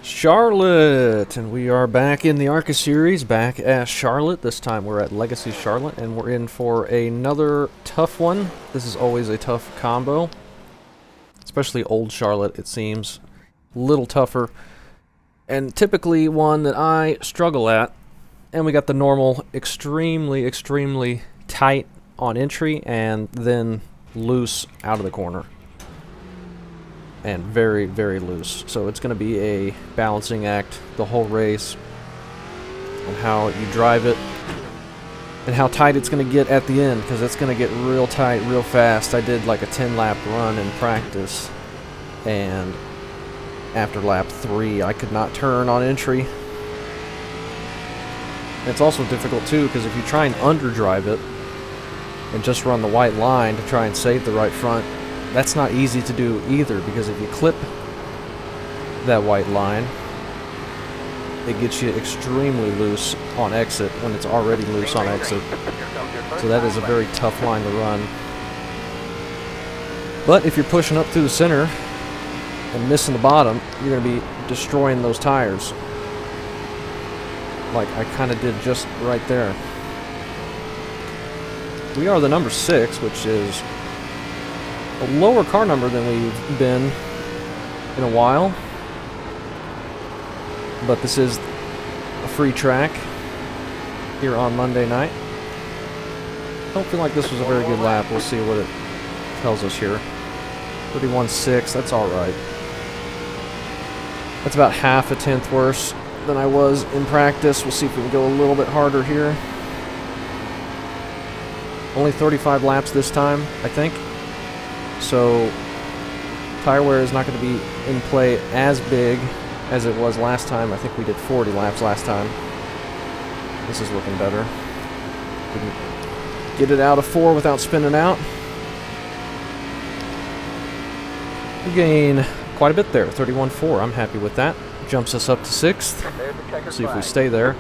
Charlotte, and we are back in the ARCA series, back at Charlotte. This time we're at Legacy Charlotte, and we're in for another tough one. This is always a tough combo, especially Old Charlotte, it seems. A little tougher, and typically one that I struggle at. And we got the normal, extremely tight on entry, and then loose out of the corner. And very loose. So it's going to be a balancing act the whole race on how you drive it and how tight it's going to get at the end, because it's going to get real tight real fast. I did like a 10-lap run in practice, and after lap 3 I could not turn on entry. It's also difficult too, because if you try and underdrive it and just run the white line to try and save the right front, that's not easy to do either, because if you clip that white line, it gets you extremely loose on exit when it's already loose on exit. So that is a very tough line to run. But if you're pushing up through the center and missing the bottom, you're going to be destroying those tires. Like I kind of did just right there. We are the number 6, which is a lower car number than we've been in a while, but this is a free track here on Monday night. Don't feel like this was a very good lap. We'll see what it tells us here. 31.6, that's alright. That's about half a tenth worse than I was in practice. We'll see if we can go a little bit harder here. Only 35 laps this time, I think. So tire wear is not going to be in play as big as it was last time. I think we did 40 laps last time. This is looking better. We can get it out of 4 without spinning out. We gain quite a bit there, 31.4. I'm happy with that. Jumps us up to 6th. See if we stay there.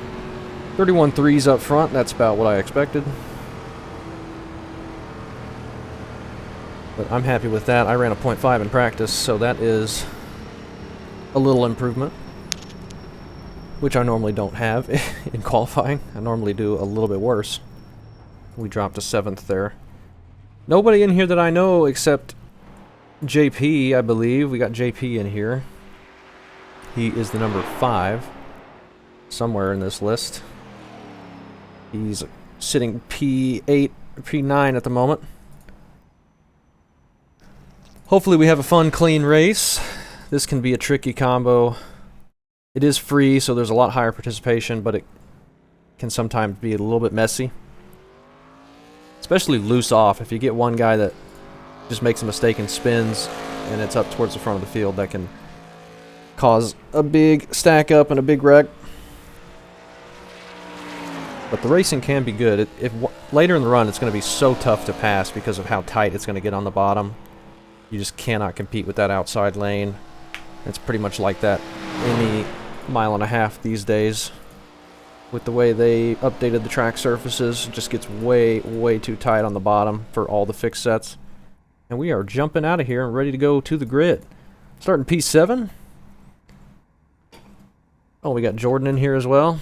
31.3's up front. That's about what I expected. But I'm happy with that. I ran a 0.5 in practice, so that is a little improvement, which I normally don't have in qualifying. I normally do a little bit worse. We dropped to 7th there. Nobody in here that I know except JP, I believe. We got JP in here. He is the number 5 somewhere in this list. He's sitting P8 or P9 at the moment. Hopefully we have a fun, clean race. This can be a tricky combo. It is free, so there's a lot higher participation, but it can sometimes be a little bit messy. Especially loose off. If you get one guy that just makes a mistake and spins, and it's up towards the front of the field, that can cause a big stack up and a big wreck. But the racing can be good. Later in the run, it's going to be so tough to pass because of how tight it's going to get on the bottom. You just cannot compete with that outside lane. It's pretty much like that any mile and a half these days. With the way they updated the track surfaces, it just gets way too tight on the bottom for all the fixed sets. And we are jumping out of here and ready to go to the grid. Starting P7. Oh, we got Jordan in here as well.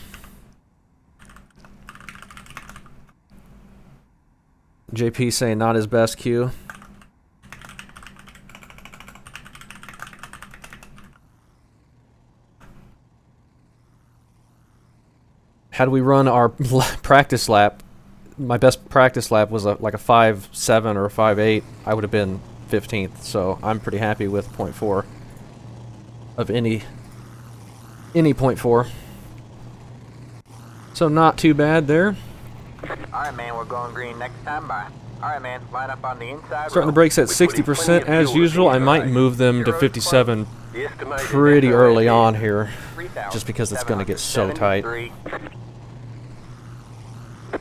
JP saying not his best Q. Had we run our practice lap, my best practice lap was like a 5.7 or a 5.8, I would have been 15th. So I'm pretty happy with 0.4 of any 0.4. So not too bad there. Alright, man, we're going green next time by. Alright, man, line up on the inside. Starting the brakes at 60% as usual. I might move them to 57 pretty early on here, just because it's going to get so tight.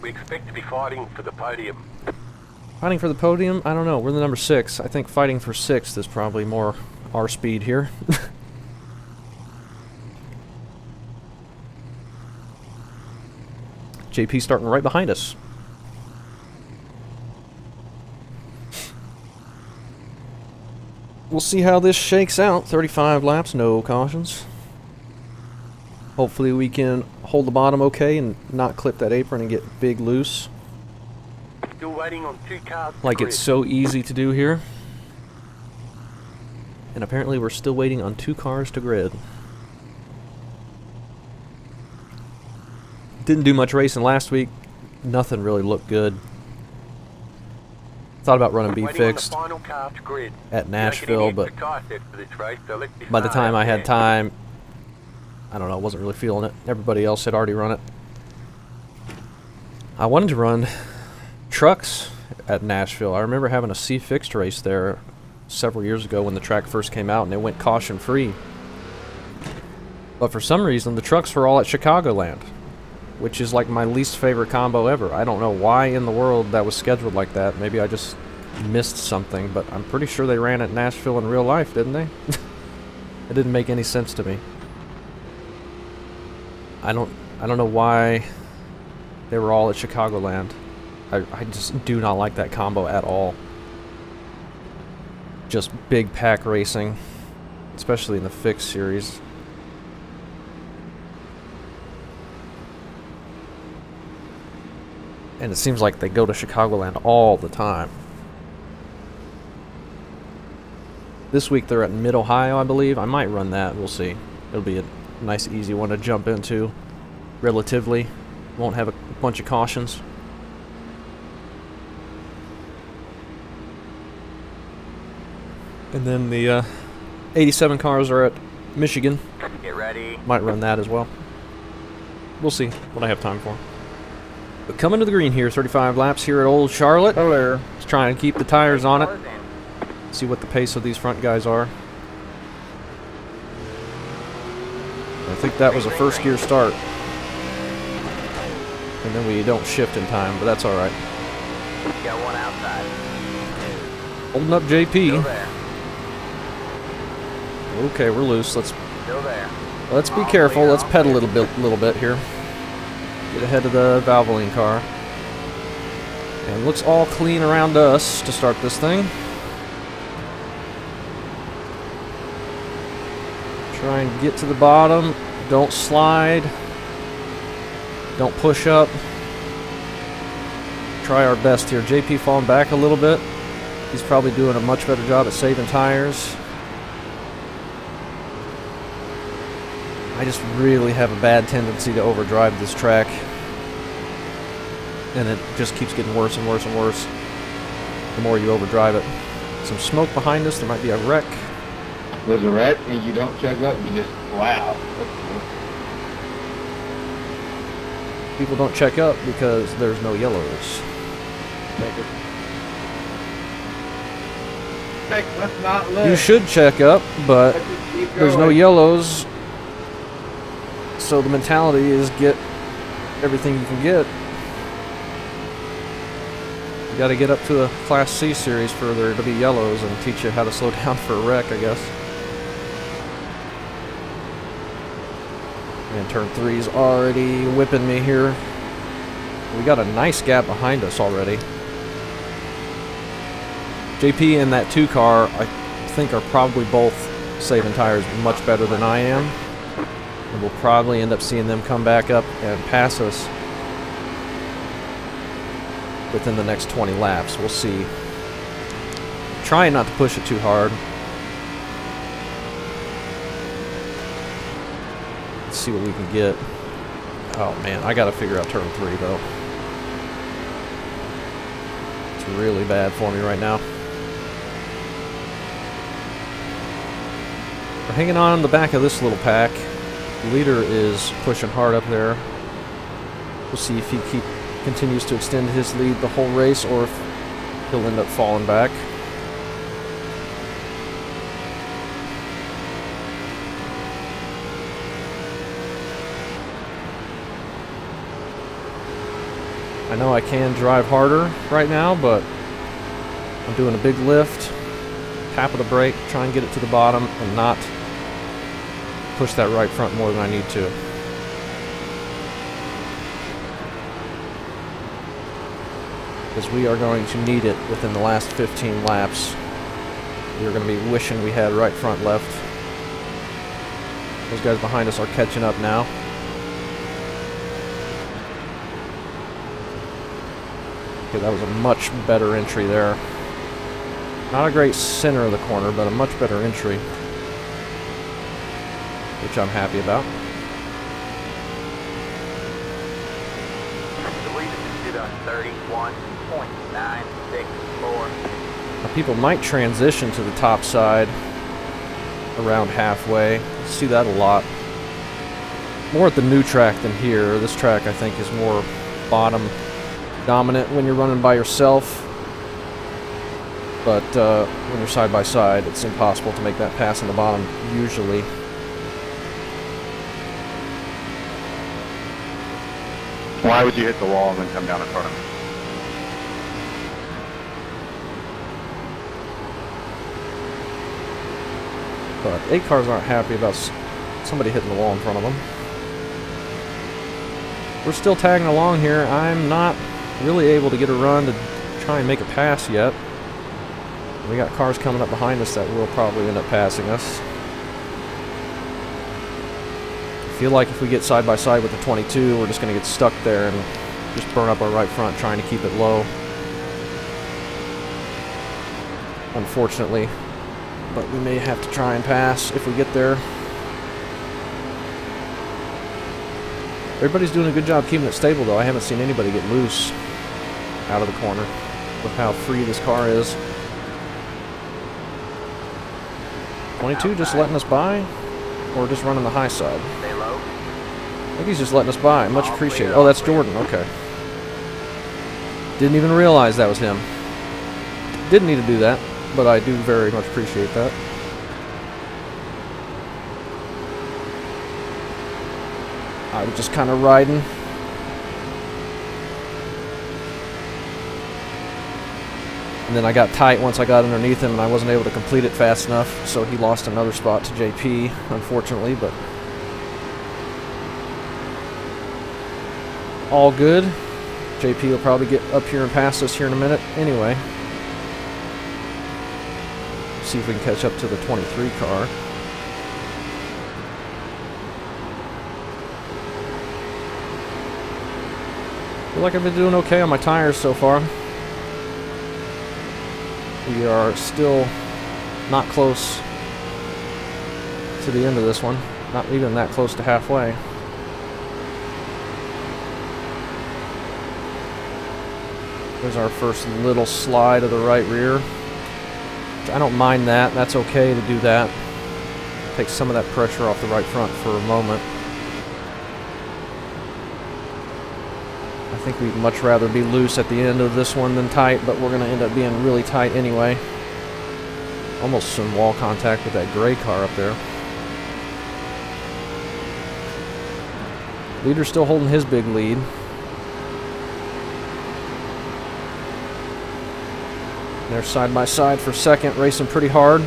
We expect to be fighting for the podium. Fighting for the podium? I don't know. We're the number 6. I think fighting for 6th is probably more our speed here. JP starting right behind us. We'll see how this shakes out. 35 laps, no cautions. Hopefully we can hold the bottom okay and not clip that apron and get big loose. Still waiting on 2 cars to Like grid. it's so easy to do here. And apparently we're still waiting on 2 cars to grid. Didn't do much racing last week. Nothing really looked good. Thought about running B Waiting on the fixed final car to grid. at You don't get Nashville, any but extra tyre sets for this race, so let's be by the smart time out I had there. time, I don't know, wasn't really feeling it. Everybody else had already run it. I wanted to run trucks at Nashville. I remember having a C fixed race there several years ago when the track first came out and it went caution free. But for some reason the trucks were all at Chicagoland, which is like my least favorite combo ever. I don't know why in the world that was scheduled like that. Maybe I just missed something, but I'm pretty sure they ran at Nashville in real life, didn't they? It didn't make any sense to me. I don't know why they were all at Chicagoland. I just do not like that combo at all. Just big pack racing, especially in the fixed series. And it seems like they go to Chicagoland all the time. This week they're at Mid-Ohio, I believe. I might run that. We'll see. It'll be a nice, easy one to jump into. Relatively. Won't have a bunch of cautions. And then the 87 cars are at Michigan. Get ready. Might run that as well. We'll see what I have time for. But coming to the green here, 35 laps here at Old Charlotte. Hello there. Just trying to keep the tires on it. Cars in. See what the pace of these front guys are. I think that was a first gear start. And then we don't shift in time, but that's alright. Got one outside. Holding up Still JP. there. Okay, we're loose. Let's Still there. be careful. Let's pedal a little bit here. Get ahead of the Valvoline car. And looks all clean around us to start this thing. Try and get to the bottom. Don't slide. Don't push up. Try our best here. JP falling back a little bit. He's probably doing a much better job at saving tires. I just really have a bad tendency to overdrive this track. And it just keeps getting worse and worse and worse the more you overdrive it. Some smoke behind us. There might be a wreck. There's a wreck and you don't check up, you just, wow. People don't check up because there's no yellows. Heck, let's not live. You should check up, but Let's just keep there's no going. yellows. So the mentality is get everything you can get. You gotta get up to a Class C series for there to be yellows and teach you how to slow down for a wreck, I guess. And turn 3's already whipping me here. We got a nice gap behind us already. JP and that 2 car, I think, are probably both saving tires much better than I am. And we'll probably end up seeing them come back up and pass us within the next 20 laps. We'll see. Trying not to push it too hard. Let's see what we can get. Oh man, I gotta figure out turn 3 though. It's really bad for me right now. We're hanging on the back of this little pack. The leader is pushing hard up there. We'll see if he continues to extend his lead the whole race or if he'll end up falling back. I know I can drive harder right now, but I'm doing a big lift, tap of the brake, try and get it to the bottom and not push that right front more than I need to. Because we are going to need it within the last 15 laps. We're going to be wishing we had right front left. Those guys behind us are catching up now. Okay, that was a much better entry there. Not a great center of the corner, but a much better entry, which I'm happy about. The lead is at 31.964. Now, people might transition to the top side around halfway. You see that a lot. More at the new track than here. This track, I think, is more bottom dominant when you're running by yourself. But when you're side by side, it's impossible to make that pass in the bottom, usually. Why would you hit the wall and then come down in front of me? But 8 cars aren't happy about somebody hitting the wall in front of them. We're still tagging along here. I'm not really able to get a run to try and make a pass yet. We got cars coming up behind us that will probably end up passing us. I feel like if we get side by side with the 22, we're just going to get stuck there and just burn up our right front trying to keep it low. Unfortunately. But we may have to try and pass if we get there. Everybody's doing a good job keeping it stable, though. I haven't seen anybody get loose out of the corner with how free this car is. 22 just letting us by, or just running the high side? Stay low. I think he's just letting us by. Much appreciated. Oh, that's Jordan. Okay. Didn't even realize that was him. Didn't need to do that, but I do very much appreciate that. I was just kind of riding. And then I got tight once I got underneath him, and I wasn't able to complete it fast enough, so he lost another spot to JP, unfortunately, but all good. JP will probably get up here and pass us here in a minute anyway. See if we can catch up to the 23 car. Feel like I've been doing okay on my tires so far. We are still not close to the end of this one. Not even that close to halfway. There's our first little slide of the right rear. I don't mind that. That's okay to do that. Take some of that pressure off the right front for a moment. I think we'd much rather be loose at the end of this one than tight, but we're going to end up being really tight anyway. Almost some wall contact with that gray car up there. Leader's still holding his big lead. They're side by side for second, racing pretty hard.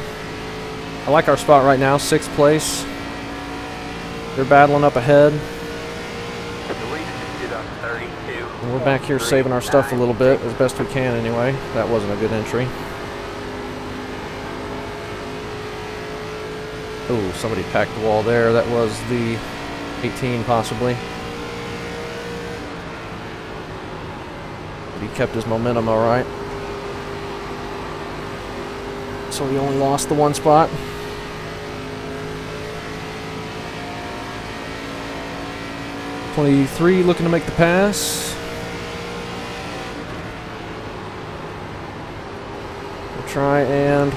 I like our spot right now, 6th place. They're battling up ahead. And we're back here saving our stuff a little bit, as best we can anyway. That wasn't a good entry. Oh, somebody packed the wall there. That was the 18 possibly. But he kept his momentum all right. So he only lost the 1 spot. .23 looking to make the pass. We'll try and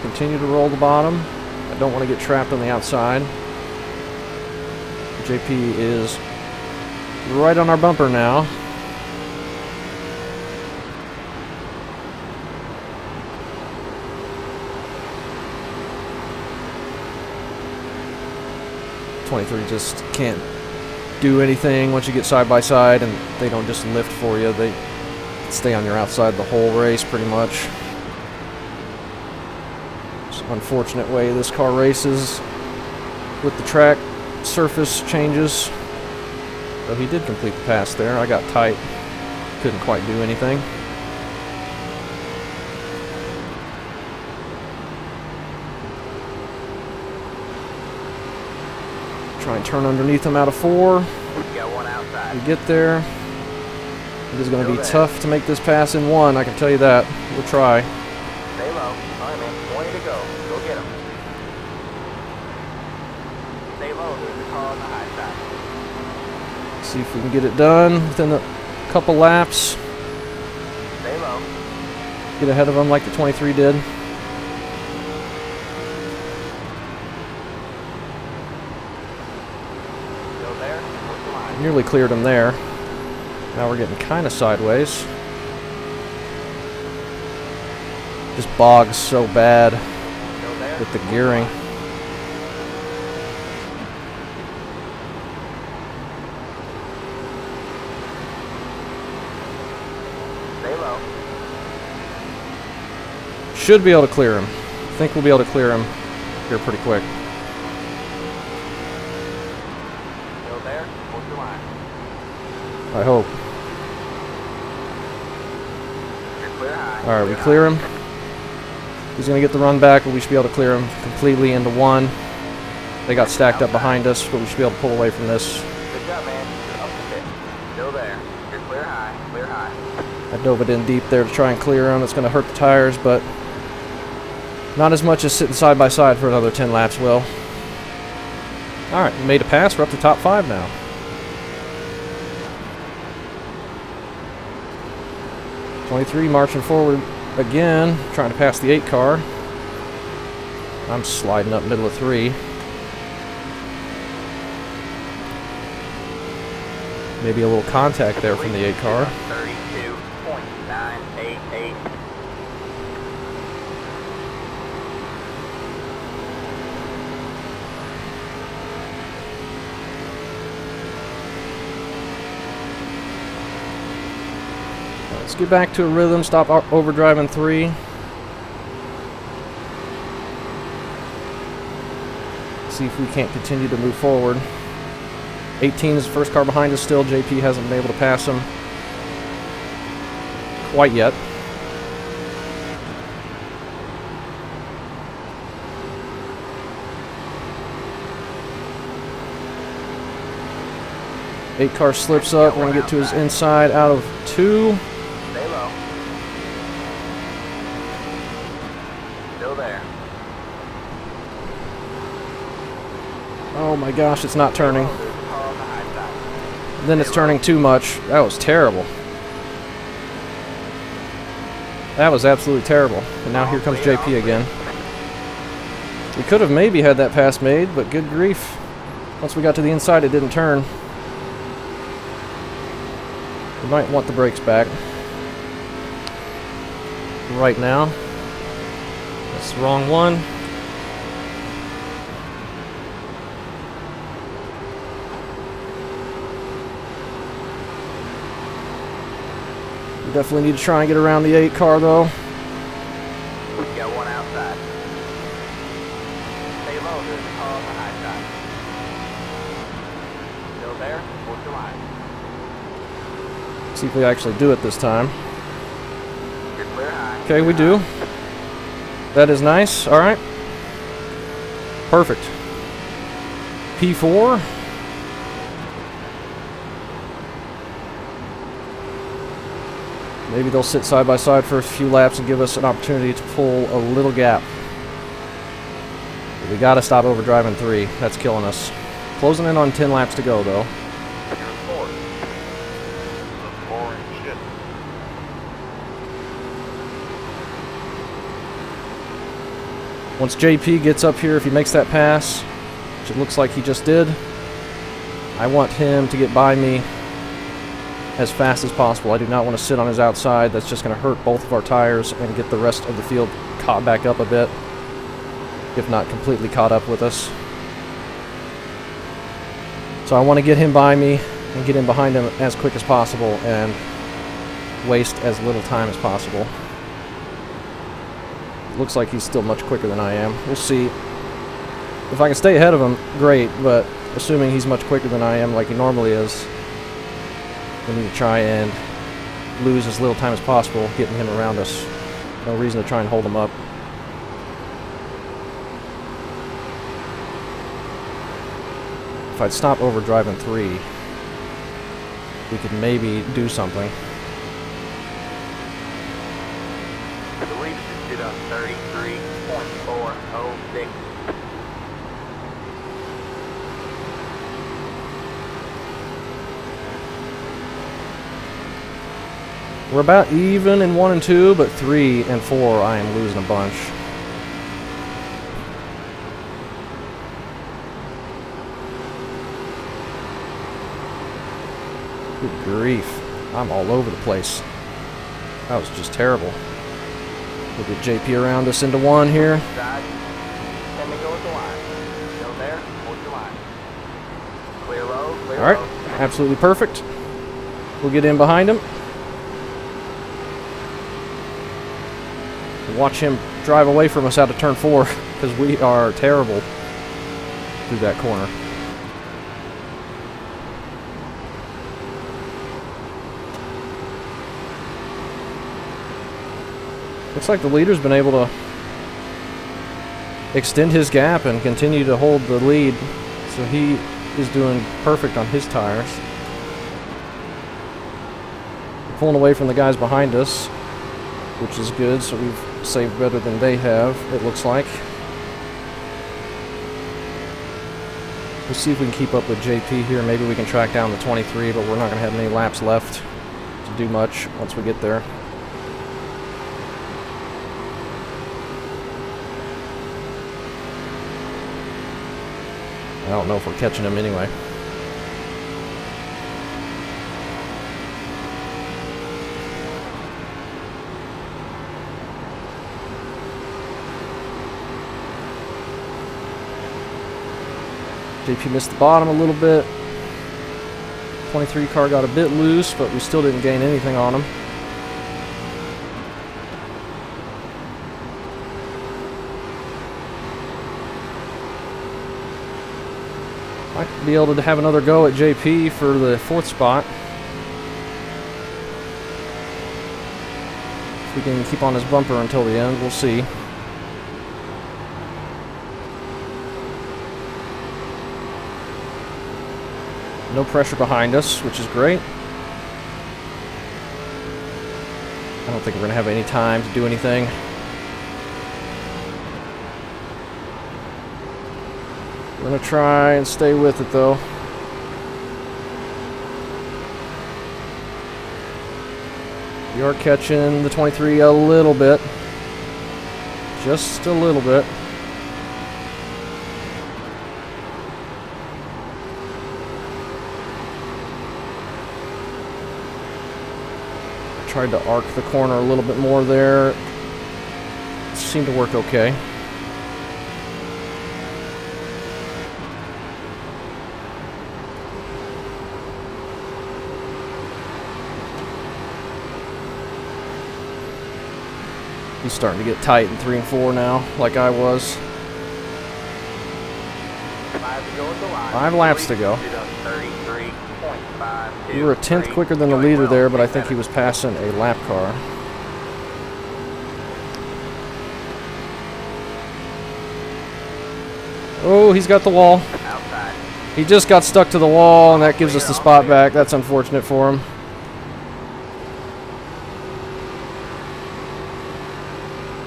continue to roll the bottom. I don't want to get trapped on the outside. JP is right on our bumper now. .23 just can't do anything once you get side by side, and they don't just lift for you. They stay on your outside the whole race pretty much. It's an unfortunate way this car races with the track surface changes. But he did complete the pass there. I got tight, couldn't quite do anything. Try and turn underneath him out of 4. Got one outside. We get there. It is going to be tough to make this pass in one, I can tell you that. We'll try. Stay low. Alright, man. 20 to go. Go get him. Stay low. There's a car on the high side. See if we can get it done within a couple laps. Stay low. Get ahead of them like the 23 did. Go there. What's the line? Nearly cleared him there. Now we're getting kind of sideways. Just bogs so bad Go there. with the gearing. Stay low. Should be able to clear him. I think we'll be able to clear him here pretty quick. Go there. What's the line? I hope. You're clear high. Alright, we clear him. He's going to get the run back, but we should be able to clear him completely into one. They got stacked up behind us, but we should be able to pull away from this. Good job, man. You're up the pit. Still there. You're clear high. Clear high. I dove it in deep there to try and clear him. It's going to hurt the tires, but not as much as sitting side by side for another 10 laps will. Alright, we made a pass. We're up to top 5 now. '23 marching forward again, trying to pass the 8 car. I'm sliding up middle of 3. Maybe a little contact there from the 8 car. 32.988. Let's get back to a rhythm, stop overdriving 3. See if we can't continue to move forward. 18 is the first car behind us still. JP hasn't been able to pass him quite yet. Eight car slips up. We're going to get to his inside out of 2. Stay low. Still there. Oh my gosh, it's not turning. There's a car on the high side. Then it's turning too much. That was terrible. That was absolutely terrible. And now here comes JP again. We could have maybe had that pass made, but good grief. Once we got to the inside, it didn't turn. We might want the brakes back. Right now. That's the wrong one. We definitely need to try and get around the 8 car though. We got one outside. Stay low. There's a car on the high side. Still there. What's the line? See if we actually do it this time. You're clear high. Okay, we do. That is nice. Alright. Perfect. P4. Maybe they'll sit side by side for a few laps and give us an opportunity to pull a little gap. But we gotta stop overdriving 3. That's killing us. Closing in on 10 laps to go though. Once JP gets up here, if he makes that pass, which it looks like he just did, I want him to get by me as fast as possible. I do not want to sit on his outside. That's just going to hurt both of our tires and get the rest of the field caught back up a bit, if not completely caught up with us. So I want to get him by me and get in behind him as quick as possible and waste as little time as possible. Looks like he's still much quicker than I am. We'll see. If I can stay ahead of him, great, but assuming he's much quicker than I am like he normally is, we need to try and lose as little time as possible getting him around us. No reason to try and hold him up. If I'd stop overdriving 3, we could maybe do something. Sit up. 33.406. We're about even in 1 and 2, but 3 and 4 I am losing a bunch. Good grief. I'm all over the place. That was just terrible. We'll get JP around us into 1 here. Side. 10 to go with the line. Still there. Hold your line. Clear road. Clear Alright, road. absolutely perfect. We'll get in behind him. Watch him drive away from us out of turn 4, because we are terrible through that corner. Looks like the leader's been able to extend his gap and continue to hold the lead, so he is doing perfect on his tires. We're pulling away from the guys behind us, which is good, so we've saved better than they have, it looks like. We'll see if we can keep up with JP here. Maybe we can track down the 23, but we're not going to have many laps left to do much once we get there. I don't know if we're catching him anyway. JP missed the bottom a little bit. 23 car got a bit loose, but we still didn't gain anything on him. Might be able to have another go at JP for the 4th spot. If we can keep on his bumper until the end, we'll see. No pressure behind us, which is great. I don't think we're going to have any time to do anything. We're going to try and stay with it, though. We are catching the 23 a little bit. Just a little bit. Tried to arc the corner a little bit more there. It seemed to work okay. He's starting to get tight in 3 and 4 now, like I was. 5 to go with the line. 5 laps to go. Sit up. 33.52. We were a 10th quicker than the leader there, but I think he was passing a lap car. Oh, he's got the wall. Outside. He just got stuck to the wall, and that gives us the spot back. That's unfortunate for him.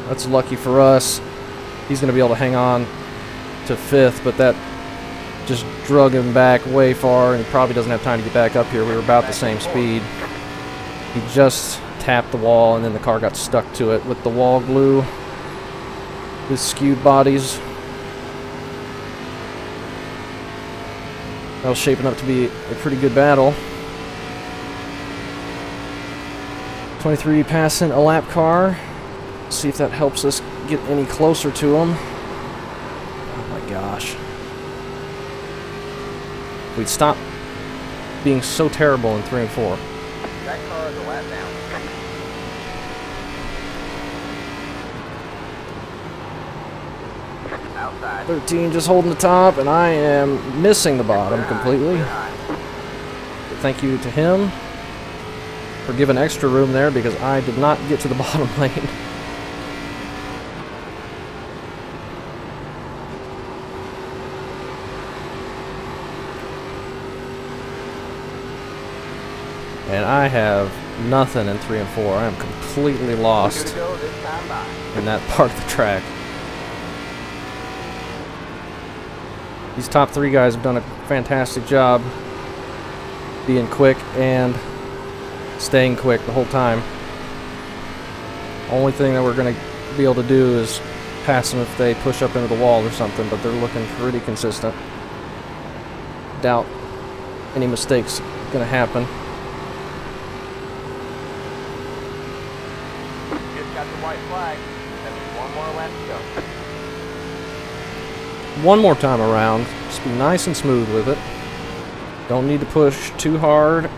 That's lucky for us. He's going to be able to hang on to 5th, but that just drug him back way far, and he probably doesn't have time to get back up here. We were about the same speed. He just tapped the wall, and then the car got stuck to it with the wall glue, with skewed bodies. That was shaping up to be a pretty good battle. 23 passing a lap car. See if that helps us get any closer to him. Oh my gosh. We'd stop being so terrible in 3 and 4. That car is a lap down. 13 just holding the top, and I am missing the bottom completely. But thank you to him for giving extra room there, because I did not get to the bottom lane. And I have nothing in 3 and 4. I am completely Good lost to go this time by. in that part of the track. These top 3 guys have done a fantastic job being quick and staying quick the whole time. Only thing that we're going to be able to do is pass them if they push up into the wall or something, but they're looking pretty consistent. Doubt any mistakes going to happen. Just got the white flag. That means one more lap to go. One more time around, just be nice and smooth with it. Don't need to push too hard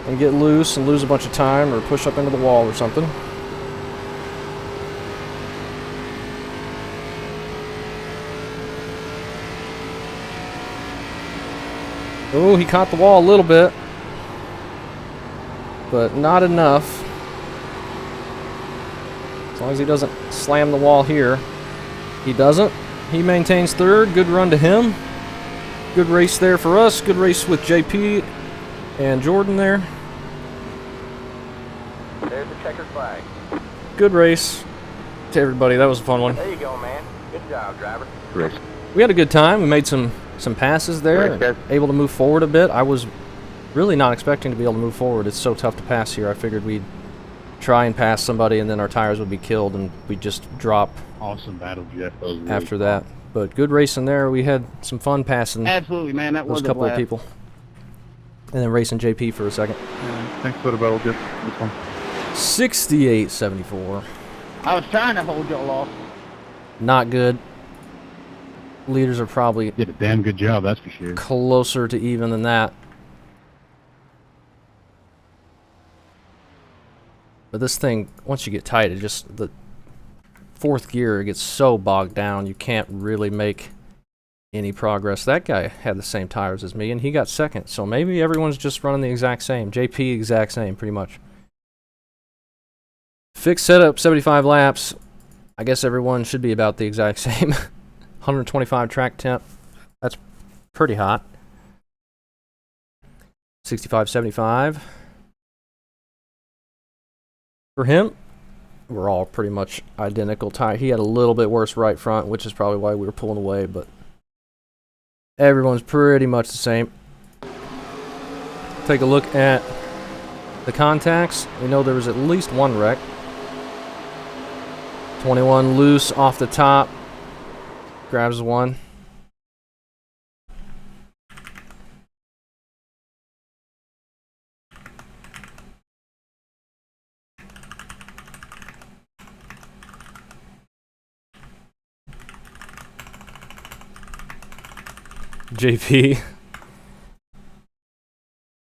and get loose and lose a bunch of time or push up into the wall or something. Oh, he caught the wall a little bit, but not enough. As long as he doesn't slam the wall here. He doesn't. He maintains third. Good run to him. Good race there for us. Good race with JP and Jordan there. There's the checkered flag. Good race to everybody. That was a fun one. There you go, man. Good job, driver. Race. We had a good time. We made some passes there. Right, guys. Able to move forward a bit. I was really not expecting to be able to move forward. It's so tough to pass here. I figured we'd try and pass somebody and then our tires would be killed and we'd just drop Awesome battle, Jeff. That was really after fun. that. But good racing there. We had some fun passing Absolutely, man. That those was a couple of blast. people. And then racing JP for a second. Yeah, thanks for the battle, Jeff. This one. 68.74. I was trying to hold y'all off. Not good. Leaders are probably Did a damn good job, that's for sure. closer to even than that. But this thing, once you get tight, it just, the fourth gear gets so bogged down, you can't really make any progress. That guy had the same tires as me, and he got second. So maybe everyone's just running the exact same. JP, exact same, pretty much. Fixed setup, 75 laps. I guess everyone should be about the exact same. 125 track temp. That's pretty hot. 65.75. For him, we're all pretty much identical tire. He had a little bit worse right front, which is probably why we were pulling away, but everyone's pretty much the same. Take a look at the contacts. We know there was at least one wreck. 21 loose off the top. Grabs one. JP.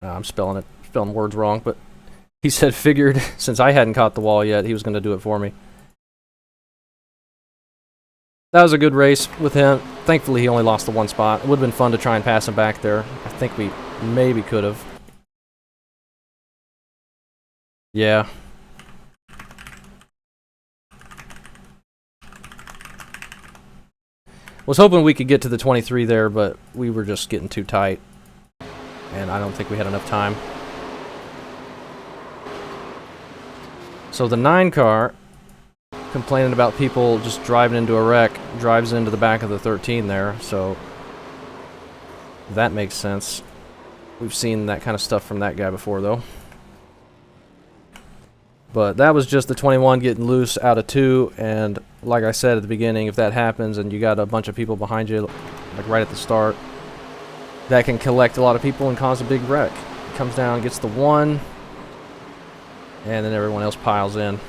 I'm spelling words wrong, but he said figured since I hadn't caught the wall yet, he was going to do it for me. That was a good race with him. Thankfully, he only lost the one spot. It would have been fun to try and pass him back there. I think we maybe could have. Yeah. Was hoping we could get to the 23 there, but we were just getting too tight. And I don't think we had enough time. So the 9 car, complaining about people just driving into a wreck, drives into the back of the 13 there, so that makes sense. We've seen that kind of stuff from that guy before, though. But that was just the 21 getting loose out of 2, and like I said at the beginning, if that happens and you got a bunch of people behind you, like right at the start, that can collect a lot of people and cause a big wreck. It comes down, gets the 1, and then everyone else piles in.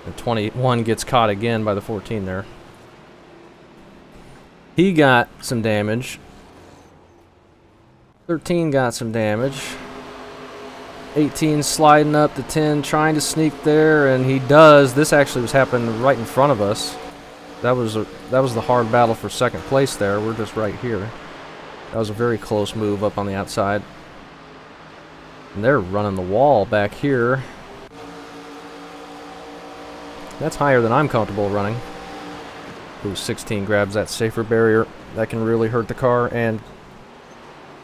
And 21 gets caught again by the 14 there. He got some damage. 13 got some damage. 18 sliding up to 10, trying to sneak there, and he does. This actually was happening right in front of us. That was the hard battle for second place there. We're just right here. That was a very close move up on the outside. And they're running the wall back here. That's higher than I'm comfortable running. Ooh, 16 grabs that safer barrier. That can really hurt the car and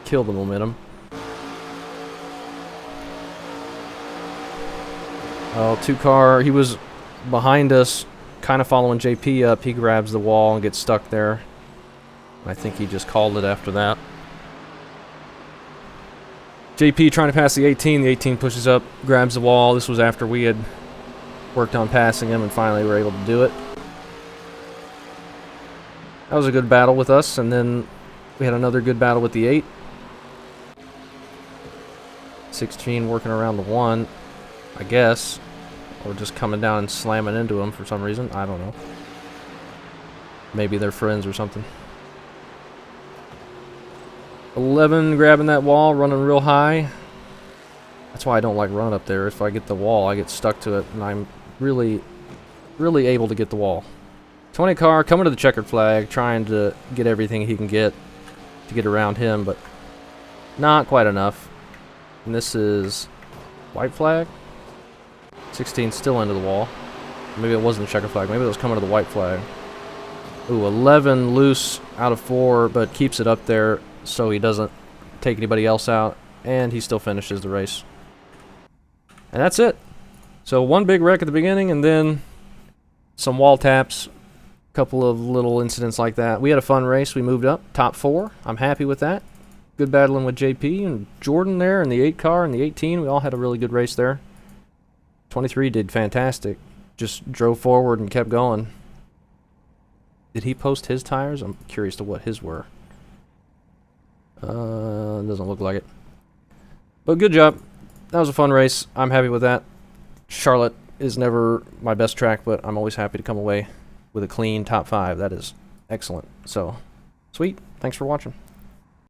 kill the momentum. Oh, 2-car. He was behind us, kind of following JP up. He grabs the wall and gets stuck there. I think he just called it after that. JP trying to pass the 18. The 18 pushes up, grabs the wall. This was after we had worked on passing him and finally were able to do it. That was a good battle with us, and then we had another good battle with the 8. 16 working around the 1, I guess. Or just coming down and slamming into him for some reason. I don't know. Maybe they're friends or something. 11 grabbing that wall, running real high. That's why I don't like running up there. If I get the wall, I get stuck to it, and I'm really able to get the wall. 20 car coming to the checkered flag, trying to get everything he can get to get around him, but not quite enough. And this is white flag. 16 still into the wall. Maybe it wasn't the checkered flag. Maybe it was coming to the white flag. Ooh, 11 loose out of 4, but keeps it up there so he doesn't take anybody else out, and he still finishes the race. And that's it. So one big wreck at the beginning, and then some wall taps, a couple of little incidents like that. We had a fun race. We moved up, top 4. I'm happy with that. Good battling with JP and Jordan there, and the 8 car and the 18. We all had a really good race there. 23 did fantastic. Just drove forward and kept going. Did he post his tires? I'm curious to what his were. Doesn't look like it. But good job. That was a fun race. I'm happy with that. Charlotte is never my best track, but I'm always happy to come away with a clean top 5. That is excellent. So, sweet. Thanks for watching.